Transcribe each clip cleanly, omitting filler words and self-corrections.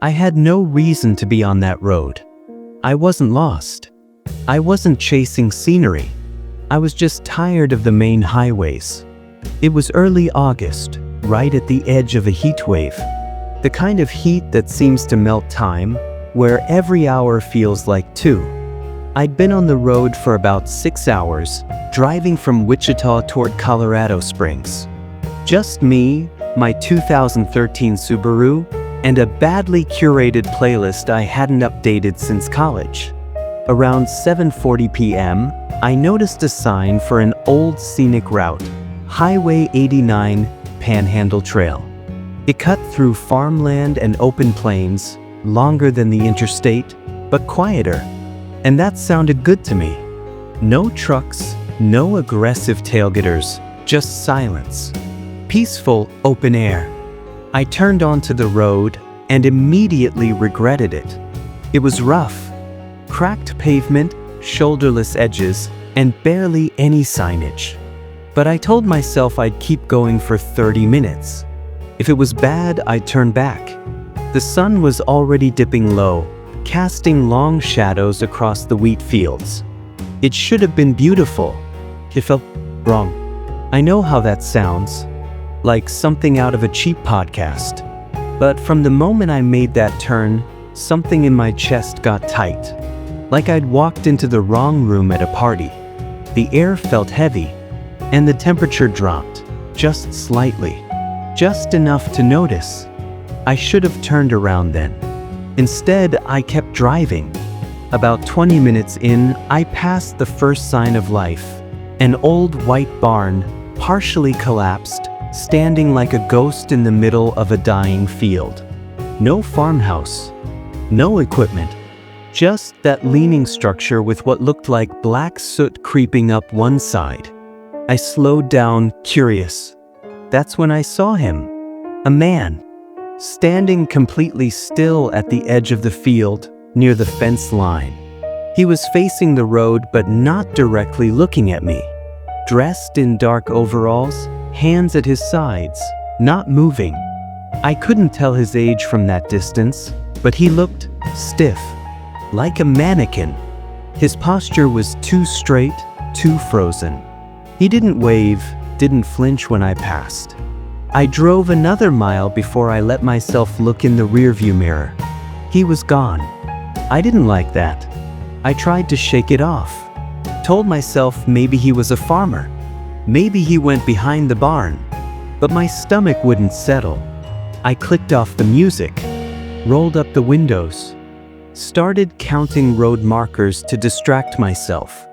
I had no reason to be on that road. I wasn't lost. I wasn't chasing scenery. I was just tired of the main highways. It was early August, right at the edge of a heat wave. The kind of heat that seems to melt time, where every hour feels like 2. I'd been on the road for about 6 hours, driving from Wichita toward Colorado Springs. Just me, my 2013 Subaru, and a badly curated playlist I hadn't updated since college. Around 7:40 p.m., I noticed a sign for an old scenic route, Highway 89 Panhandle Trail. It cut through farmland and open plains, longer than the interstate, but quieter. And that sounded good to me. No trucks, no aggressive tailgaters, just silence. Peaceful open air. I turned onto the road and immediately regretted it. It was rough. Cracked pavement, shoulderless edges, and barely any signage. But I told myself I'd keep going for 30 minutes. If it was bad, I'd turn back. The sun was already dipping low, casting long shadows across the wheat fields. It should have been beautiful. It felt wrong. I know how that sounds, like something out of a cheap podcast. But from the moment I made that turn, something in my chest got tight. Like I'd walked into the wrong room at a party. The air felt heavy, and the temperature dropped, just slightly. Just enough to notice. I should have turned around then. Instead, I kept driving. About 20 minutes in, I passed the first sign of life. An old white barn, partially collapsed, standing like a ghost in the middle of a dying field. No farmhouse. No equipment. Just that leaning structure with what looked like black soot creeping up one side. I slowed down, curious. That's when I saw him. A man. Standing completely still at the edge of the field, near the fence line. He was facing the road but not directly looking at me. Dressed in dark overalls, hands at his sides, not moving. I couldn't tell his age from that distance, but he looked stiff, like a mannequin. His posture was too straight, too frozen. He didn't wave, didn't flinch when I passed. I drove another mile before I let myself look in the rearview mirror. He was gone. I didn't like that. I tried to shake it off. Told myself maybe he was a farmer. Maybe he went behind the barn. But my stomach wouldn't settle. I clicked off the music, rolled up the windows, started counting road markers to distract myself.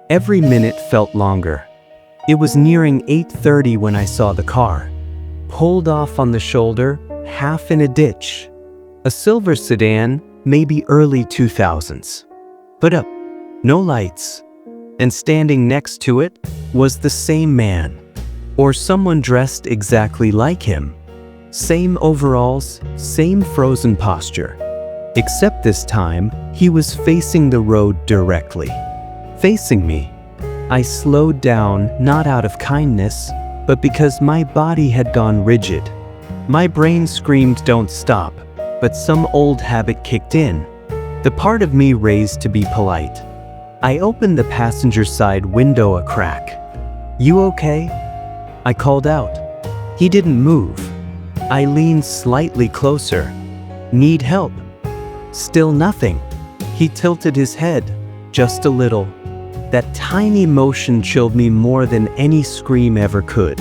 Every minute felt longer. It was nearing 8:30 when I saw the car. Pulled off on the shoulder, half in a ditch. A silver sedan, maybe early 2000s. Put up, no lights. And standing next to it was the same man. Or someone dressed exactly like him. Same overalls, same frozen posture. Except this time, he was facing the road directly. Facing me. I slowed down, not out of kindness, but because my body had gone rigid. My brain screamed, "Don't stop," but some old habit kicked in. The part of me raised to be polite. I opened the passenger side window a crack. "You okay?" I called out. He didn't move. I leaned slightly closer. "Need help?" Still nothing. He tilted his head, just a little. That tiny motion chilled me more than any scream ever could.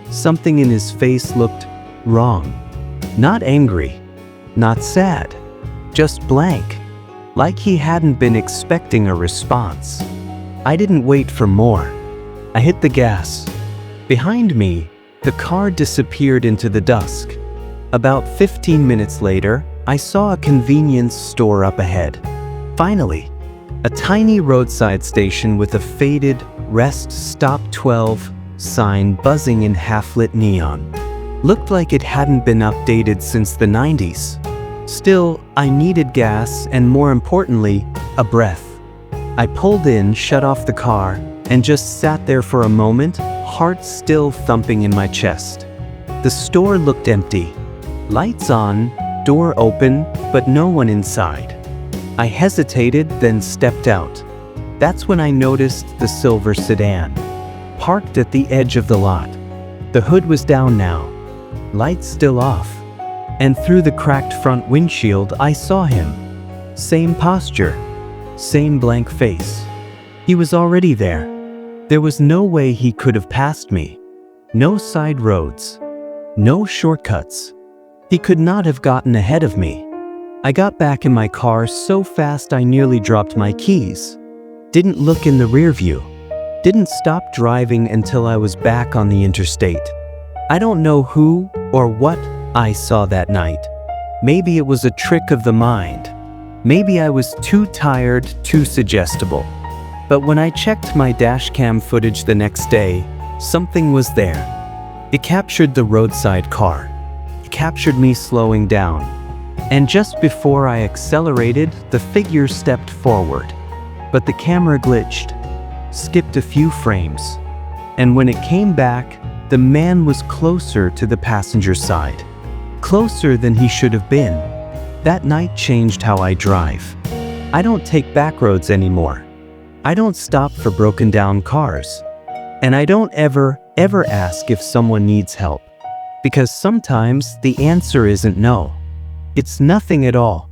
Something in his face looked wrong. Not angry, not sad, just blank, like he hadn't been expecting a response. I didn't wait for more. I hit the gas. Behind me, the car disappeared into the dusk. About 15 minutes later, I saw a convenience store up ahead. Finally, a tiny roadside station with a faded "Rest Stop 12" sign buzzing in half-lit neon. Looked like it hadn't been updated since the 90s. Still, I needed gas and, more importantly, a breath. I pulled in, shut off the car, and just sat there for a moment, heart still thumping in my chest. The store looked empty. Lights on, Door open, but no one inside. I hesitated, then stepped out. That's when I noticed the silver sedan, parked at the edge of the lot. The hood was down now, lights still off, and through the cracked front windshield I saw him. Same posture, same blank face. He was already there. There was no way he could have passed me. No side roads, no shortcuts. He could not have gotten ahead of me. I got back in my car so fast I nearly dropped my keys. Didn't look in the rearview. Didn't stop driving until I was back on the interstate. I don't know who or what I saw that night. Maybe it was a trick of the mind. Maybe I was too tired, too suggestible. But when I checked my dashcam footage the next day, something was there. It captured the roadside car. It captured me slowing down. And just before I accelerated, the figure stepped forward. But the camera glitched, skipped a few frames. And when it came back, the man was closer to the passenger side. Closer than he should have been. That night changed how I drive. I don't take back roads anymore. I don't stop for broken down cars. And I don't ever ask if someone needs help. Because sometimes the answer isn't no. It's nothing at all.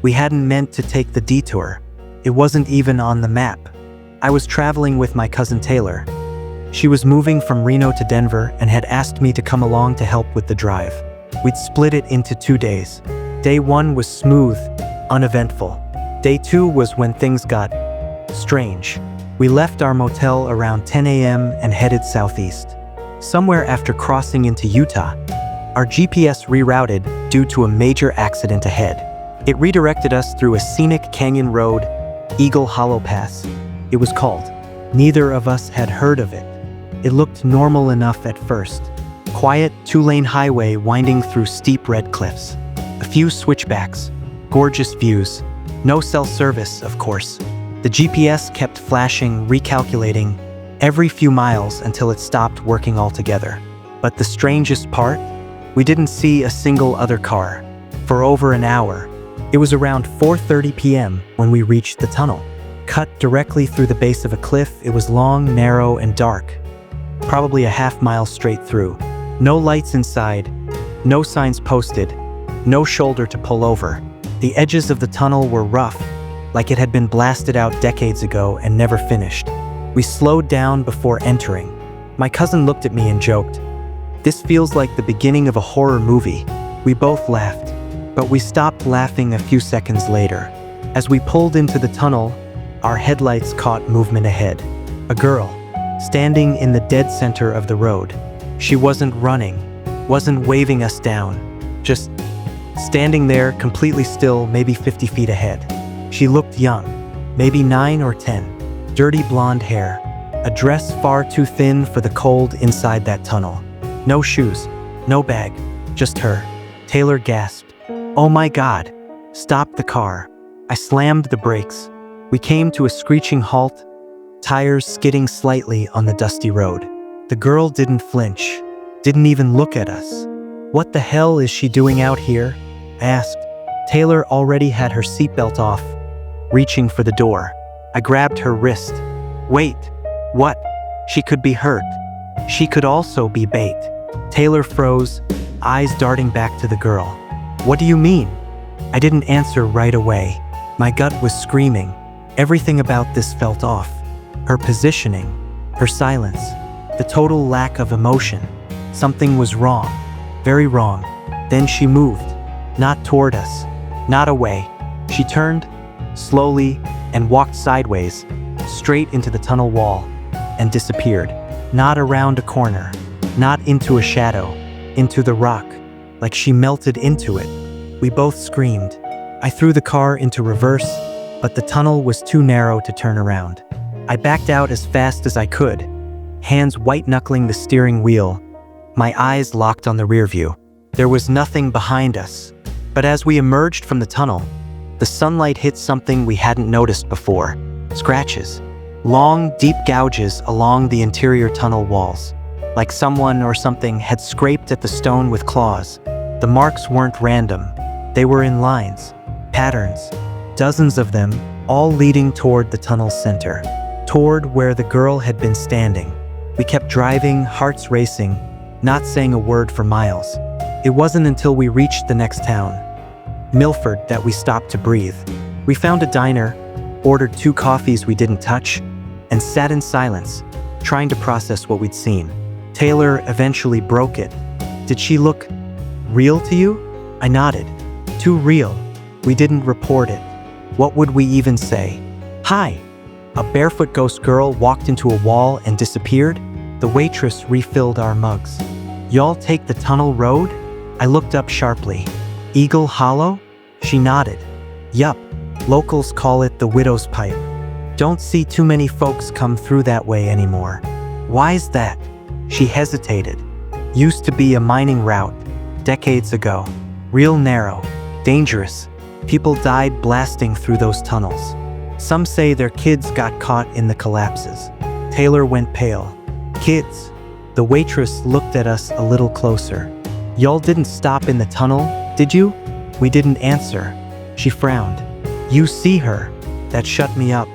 We hadn't meant to take the detour. It wasn't even on the map. I was traveling with my cousin Taylor. She was moving from Reno to Denver and had asked me to come along to help with the drive. We'd split it into 2 days. Day 1 was smooth, uneventful. Day 2 was when things got strange. We left our motel around 10 a.m. and headed southeast. Somewhere after crossing into Utah, our GPS rerouted due to a major accident ahead. It redirected us through a scenic canyon road, Eagle Hollow Pass, it was called. Neither of us had heard of it. It looked normal enough at first. Quiet, 2-lane highway winding through steep red cliffs. A few switchbacks, gorgeous views. No cell service, of course. The GPS kept flashing, recalculating, every few miles until it stopped working altogether. But the strangest part? We didn't see a single other car. For over an hour. It was around 4:30 p.m. when we reached the tunnel. Cut directly through the base of a cliff, it was long, narrow, and dark. Probably a half-mile straight through. No lights inside, no signs posted, no shoulder to pull over. The edges of the tunnel were rough, like it had been blasted out decades ago and never finished. We slowed down before entering. My cousin looked at me and joked, "This feels like the beginning of a horror movie." We both laughed. But we stopped laughing a few seconds later. As we pulled into the tunnel, our headlights caught movement ahead. A girl, standing in the dead center of the road. She wasn't running, wasn't waving us down, just standing there completely still, maybe 50 feet ahead. She looked young, maybe 9 or 10. Dirty blonde hair, a dress far too thin for the cold inside that tunnel. No shoes, no bag, just her. Taylor gasped. "Oh my God!" Stopped the car. I slammed the brakes. We came to a screeching halt, tires skidding slightly on the dusty road. The girl didn't flinch, didn't even look at us. "What the hell is she doing out here?" I asked. Taylor already had her seatbelt off, reaching for the door. I grabbed her wrist. "Wait, what? She could be hurt. She could also be bait." Taylor froze, eyes darting back to the girl. "What do you mean?" I didn't answer right away. My gut was screaming. Everything about this felt off. Her positioning, her silence, the total lack of emotion. Something was wrong, very wrong. Then she moved, not toward us, not away. She turned, slowly, and walked sideways, straight into the tunnel wall, and disappeared. Not around a corner, not into a shadow, into the rock. Like she melted into it. We both screamed. I threw the car into reverse, but the tunnel was too narrow to turn around. I backed out as fast as I could, hands white-knuckling the steering wheel, my eyes locked on the rearview. There was nothing behind us. But as we emerged from the tunnel, the sunlight hit something we hadn't noticed before. Scratches. Long, deep gouges along the interior tunnel walls. Like someone or something had scraped at the stone with claws. The marks weren't random. They were in lines, patterns, dozens of them, all leading toward the tunnel's center, toward where the girl had been standing. We kept driving, hearts racing, not saying a word for miles. It wasn't until we reached the next town, Milford, that we stopped to breathe. We found a diner, ordered 2 coffees we didn't touch, and sat in silence, trying to process what we'd seen. Taylor eventually broke it. "Did she look real to you?" I nodded. "Too real. We didn't report it. What would we even say?" "Hi." A barefoot ghost girl walked into a wall and disappeared. The waitress refilled our mugs. "Y'all take the tunnel road?" I looked up sharply. "Eagle Hollow?" She nodded. "Yup. Locals call it the Widow's Pipe. Don't see too many folks come through that way anymore." "Why's that?" She hesitated. "Used to be a mining route, decades ago. Real narrow, dangerous. People died blasting through those tunnels. Some say their kids got caught in the collapses." Taylor went pale. "Kids?" The waitress looked at us a little closer. "Y'all didn't stop in the tunnel, did you?" We didn't answer. She frowned. "You see her?" That shut me up.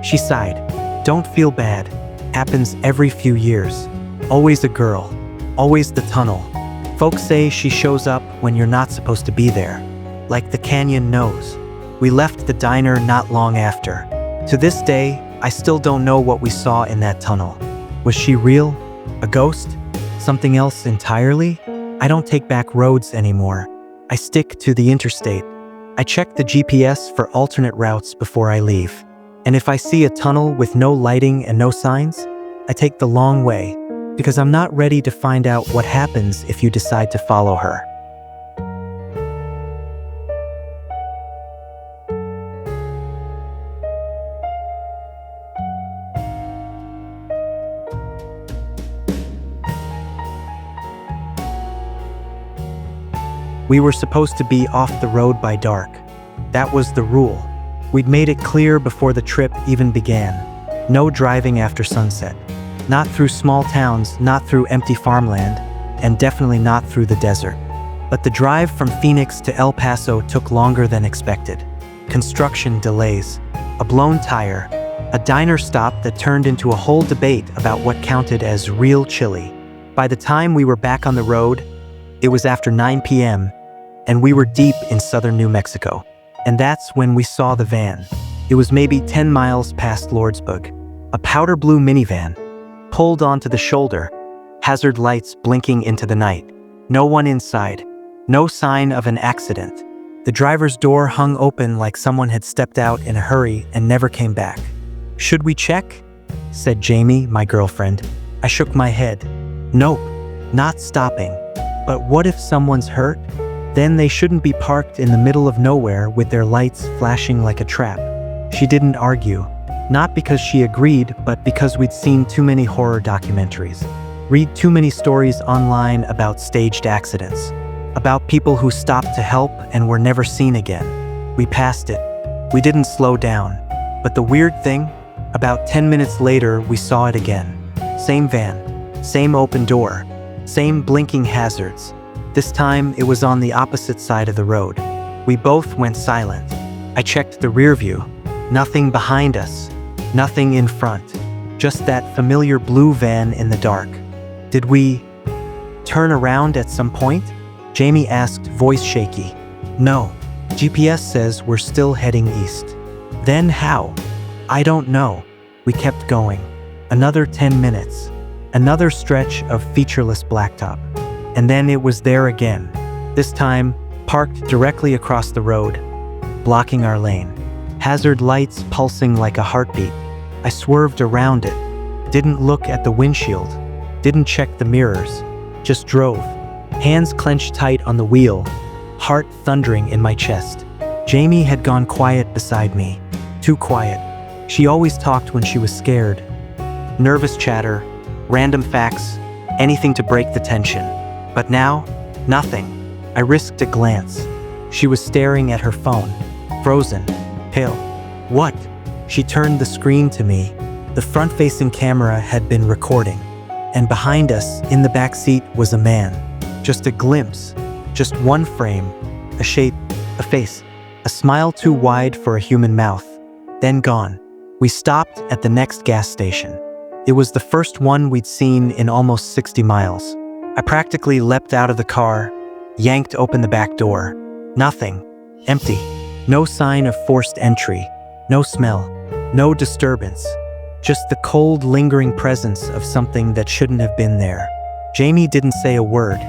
She sighed. "Don't feel bad. Happens every few years. Always a girl. Always the tunnel. Folks say she shows up when you're not supposed to be there. Like the canyon knows." We left the diner not long after. To this day, I still don't know what we saw in that tunnel. Was she real? A ghost? Something else entirely? I don't take back roads anymore. I stick to the interstate. I check the GPS for alternate routes before I leave. And if I see a tunnel with no lighting and no signs, I take the long way, because I'm not ready to find out what happens if you decide to follow her. We were supposed to be off the road by dark. That was the rule. We'd made it clear before the trip even began. No driving after sunset. Not through small towns, not through empty farmland, and definitely not through the desert. But the drive from Phoenix to El Paso took longer than expected. Construction delays, a blown tire, a diner stop that turned into a whole debate about what counted as real chili. By the time we were back on the road, it was after 9 p.m., and we were deep in southern New Mexico. And that's when we saw the van. It was maybe 10 miles past Lordsburg. A powder blue minivan, pulled onto the shoulder, hazard lights blinking into the night. No one inside. No sign of an accident. The driver's door hung open like someone had stepped out in a hurry and never came back. "Should we check?" said Jamie, my girlfriend. I shook my head. "Nope, not stopping. But what if someone's hurt? Then they shouldn't be parked in the middle of nowhere with their lights flashing like a trap." She didn't argue. Not because she agreed, but because we'd seen too many horror documentaries. Read too many stories online about staged accidents. About people who stopped to help and were never seen again. We passed it. We didn't slow down. But the weird thing, about 10 minutes later, we saw it again. Same van, same open door, same blinking hazards. This time, it was on the opposite side of the road. We both went silent. I checked the rear view. Nothing behind us. Nothing in front. Just that familiar blue van in the dark. Did we turn around at some point? Jamie asked, voice shaky. No. GPS says we're still heading east. Then how? I don't know. We kept going. Another 10 minutes. Another stretch of featureless blacktop. And then it was there again. This time, parked directly across the road, blocking our lane. Hazard lights pulsing like a heartbeat. I swerved around it. Didn't look at the windshield. Didn't check the mirrors. Just drove. Hands clenched tight on the wheel. Heart thundering in my chest. Jamie had gone quiet beside me. Too quiet. She always talked when she was scared. Nervous chatter, random facts, anything to break the tension. But now, nothing. I risked a glance. She was staring at her phone, frozen, pale. What? She turned the screen to me. The front-facing camera had been recording, and behind us, in the back seat, was a man. Just a glimpse, just one frame, a shape, a face, a smile too wide for a human mouth, then gone. We stopped at the next gas station. It was the first one we'd seen in almost 60 miles. I practically leapt out of the car, yanked open the back door. Nothing. Empty. No sign of forced entry. No smell. No disturbance. Just the cold, lingering presence of something that shouldn't have been there. Jamie didn't say a word.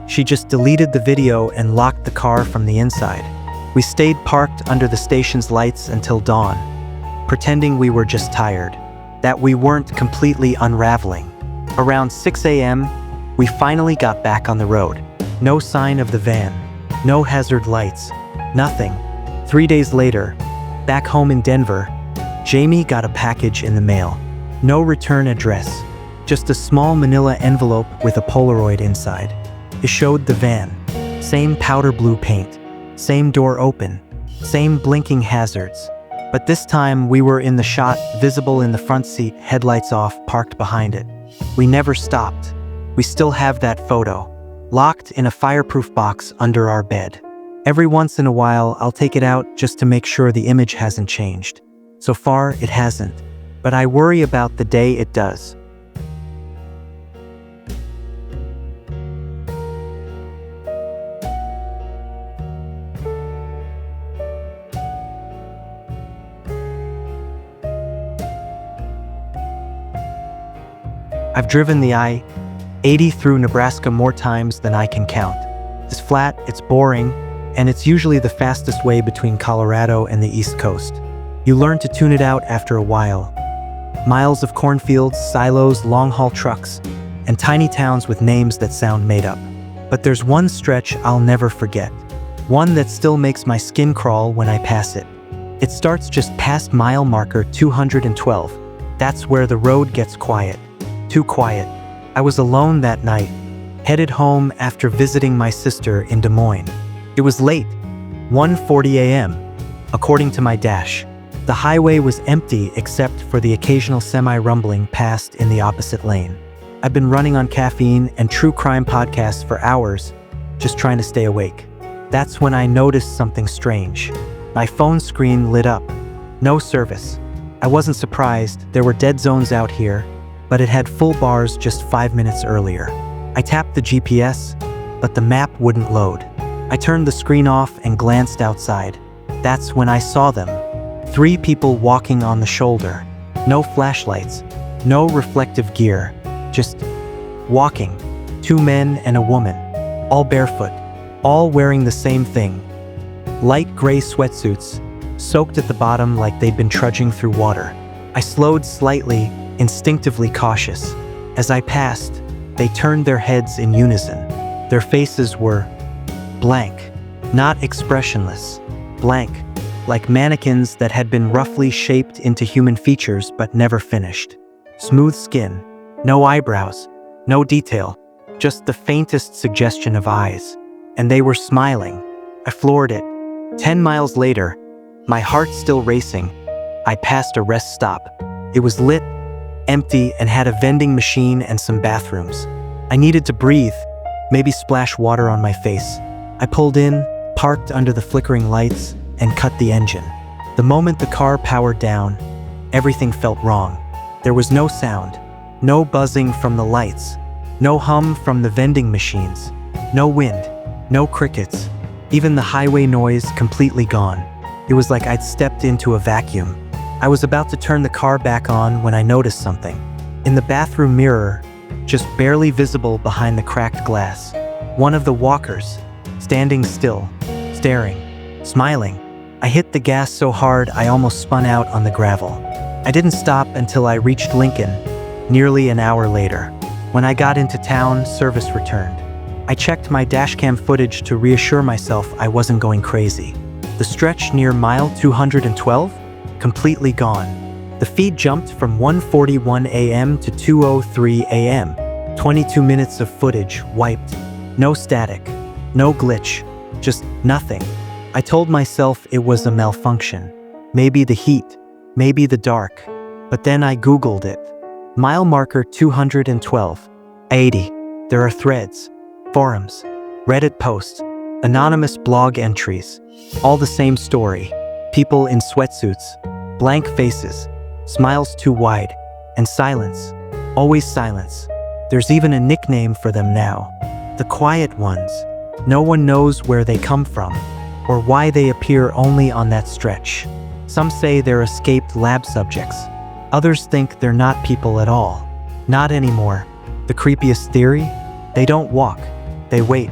She just deleted the video and locked the car from the inside. We stayed parked under the station's lights until dawn, pretending we were just tired, that we weren't completely unraveling. Around 6 a.m., we finally got back on the road. No sign of the van, no hazard lights, nothing. 3 days later, back home in Denver, Jamie got a package in the mail. No return address, just a small manila envelope with a Polaroid inside. It showed the van, same powder blue paint, same door open, same blinking hazards. But this time we were in the shot, visible in the front seat, headlights off, parked behind it. We never stopped. We still have that photo, locked in a fireproof box under our bed. Every once in a while, I'll take it out just to make sure the image hasn't changed. So far, it hasn't, but I worry about the day it does. I've driven the I-80 through Nebraska more times than I can count. It's flat, it's boring, and it's usually the fastest way between Colorado and the East Coast. You learn to tune it out after a while. Miles of cornfields, silos, long-haul trucks, and tiny towns with names that sound made up. But there's one stretch I'll never forget. One that still makes my skin crawl when I pass it. It starts just past mile marker 212. That's where the road gets quiet. Too quiet. I was alone that night, headed home after visiting my sister in Des Moines. It was late, 1:40 a.m., according to my dash. The highway was empty except for the occasional semi-rumbling past in the opposite lane. I've been running on caffeine and true crime podcasts for hours, just trying to stay awake. That's when I noticed something strange. My phone screen lit up. No service. I wasn't surprised, there were dead zones out here, but it had full bars just 5 minutes earlier. I tapped the GPS, but the map wouldn't load. I turned the screen off and glanced outside. That's when I saw them. 3 people walking on the shoulder. No flashlights, no reflective gear, just walking. 2 men and a woman, all barefoot, all wearing the same thing. Light gray sweatsuits, soaked at the bottom like they'd been trudging through water. I slowed slightly, instinctively cautious. As I passed, they turned their heads in unison. Their faces were blank, not expressionless, blank, like mannequins that had been roughly shaped into human features but never finished. Smooth skin, no eyebrows, no detail, just the faintest suggestion of eyes. And they were smiling. I floored it. 10 miles later, my heart still racing, I passed a rest stop. It was lit, empty, and had a vending machine and some bathrooms. I needed to breathe, maybe splash water on my face. I pulled in, parked under the flickering lights, and cut the engine. The moment the car powered down, everything felt wrong. There was no sound, no buzzing from the lights, no hum from the vending machines, no wind, no crickets, even the highway noise completely gone. It was like I'd stepped into a vacuum. I was about to turn the car back on when I noticed something. In the bathroom mirror, just barely visible behind the cracked glass, one of the walkers, standing still, staring, smiling. I hit the gas so hard I almost spun out on the gravel. I didn't stop until I reached Lincoln, nearly an hour later. When I got into town, service returned. I checked my dashcam footage to reassure myself I wasn't going crazy. The stretch near mile 212? Completely gone. The feed jumped from 1:41 a.m. to 2:03 a.m. 22 minutes of footage wiped. No static, no glitch, just nothing. I told myself it was a malfunction. Maybe the heat, maybe the dark. But then I Googled it. Mile marker 212. 80. There are threads, forums, Reddit posts, anonymous blog entries. All the same story. People in sweatsuits, blank faces, smiles too wide, and silence. Always silence. There's even a nickname for them now. The quiet ones. No one knows where they come from, or why they appear only on that stretch. Some say they're escaped lab subjects. Others think they're not people at all. Not anymore. The creepiest theory? They don't walk. They wait.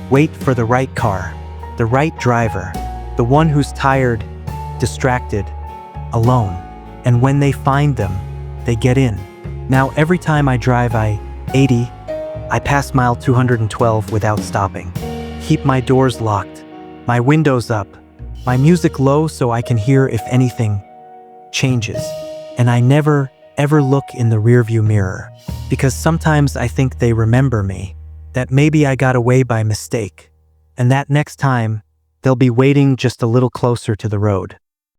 Wait for the right car, the right driver, the one who's tired, distracted, alone. And when they find them, they get in. Now every time I drive I-80, I pass mile 212 without stopping. Keep my doors locked, my windows up, my music low so I can hear if anything changes. And I never, ever look in the rearview mirror, because sometimes I think they remember me, that maybe I got away by mistake, and that next time, they'll be waiting just a little closer to the road.